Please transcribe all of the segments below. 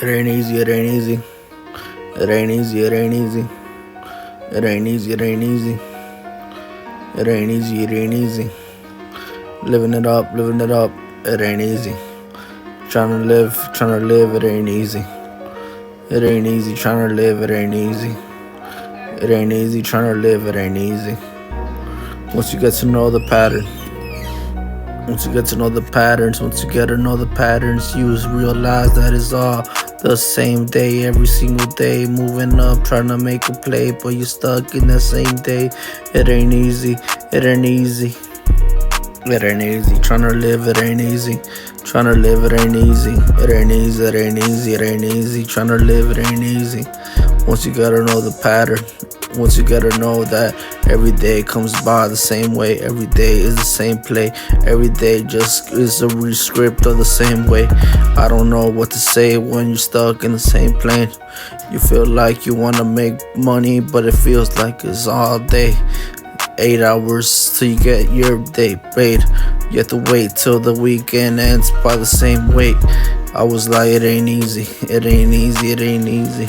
It ain't easy, it ain't easy. It ain't easy, it ain't easy. It ain't easy, it ain't easy. It ain't easy, it ain't easy. Living it up, living it up. It ain't easy. Trying to live, it ain't easy. It ain't easy, trying to live, it ain't easy. It ain't easy, trying to live, it ain't easy. Once you get to know the pattern, once you get to know the patterns, once you get to know the patterns, you realize that it's all the same day, every single day. Moving up, trying to make a play, but you're stuck in that same day. It ain't easy, it ain't easy. It ain't easy, trying to live, it ain't easy. Trying to live, it ain't easy. It ain't easy, it ain't easy, it ain't easy. Trying to live, it ain't easy. Once you gotta know the pattern, once you gotta know that every day comes by the same way, every day is the same play, every day just is a rescript of the same way. I don't know what to say when you're stuck in the same plane. You feel like you wanna make money, but it feels like it's all day. 8 hours till you get your day paid. You have to wait till the weekend ends by the same weight. I was like, it ain't easy, it ain't easy, it ain't easy.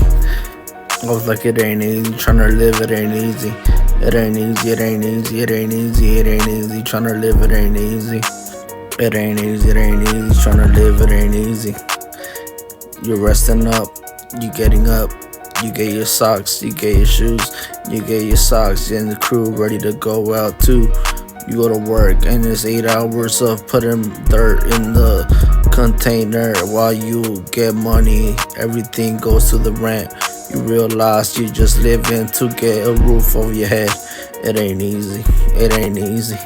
I was like, it ain't easy, tryna live, it ain't easy. It ain't easy, it ain't easy, it ain't easy, it ain't easy. Tryna live, it ain't easy. It ain't easy, it ain't easy. Tryna live, it ain't easy. You're resting up, you getting up. You get your socks, you get your shoes, you get your socks, and the crew ready to go out too. You go to work and it's 8 hours of putting dirt in the container while you get money. Everything goes to the rent. You realize you just living to get a roof over your head. It ain't easy, it ain't easy.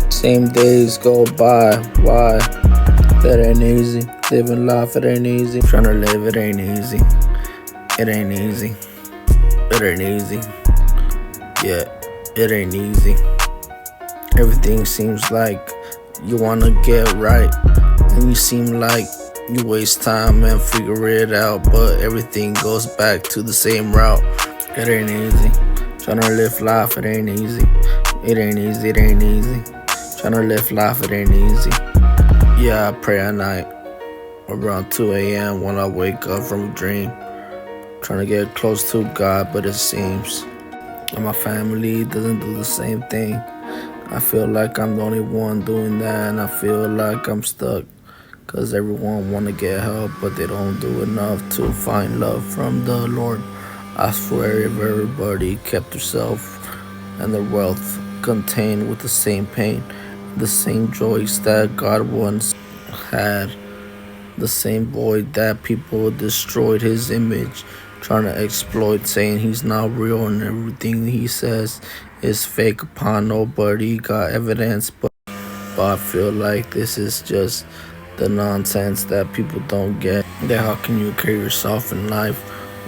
Same days go by, why? That ain't easy. Living life, it ain't easy. Tryna live, it ain't easy. It ain't easy. It ain't easy. Yeah, it ain't easy. Everything seems like you wanna get right, and you seem like you waste time and figure it out, but everything goes back to the same route. It ain't easy. Tryna live life, it ain't easy. It ain't easy, it ain't easy. Tryna live life, it ain't easy. Yeah, I pray at night around 2 a.m. when I wake up from a dream. Trying to get close to God, but it seems that my family doesn't do the same thing. I feel like I'm the only one doing that, and I feel like I'm stuck, cause everyone wanna get help, but they don't do enough to find love from the Lord. I swear if everybody kept themselves and their wealth contained with the same pain, the same joys that God once had, the same boy that people destroyed his image, trying to exploit, saying he's not real and everything he says is fake upon nobody got evidence. But I feel like this is just the nonsense that people don't get. That how can you carry yourself in life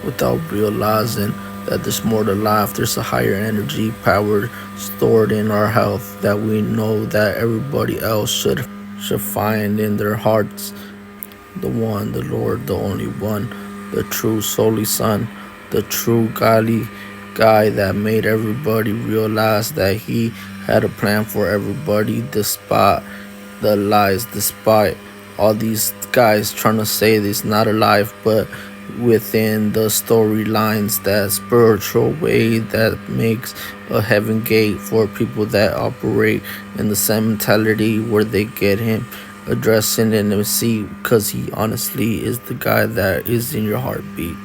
without realizing that there's more to life? There's a higher energy power stored in our health that we know that everybody else should find in their hearts. The one, the Lord, the only one, the true solely Son, the true godly guy that made everybody realize that he had a plan for everybody, despite the lies, despite all these guys trying to say this not a life, but within the storylines, that spiritual way that makes a heaven gate for people that operate in the same mentality where they get him addressing intimacy, because he honestly is the guy that is in your heartbeat.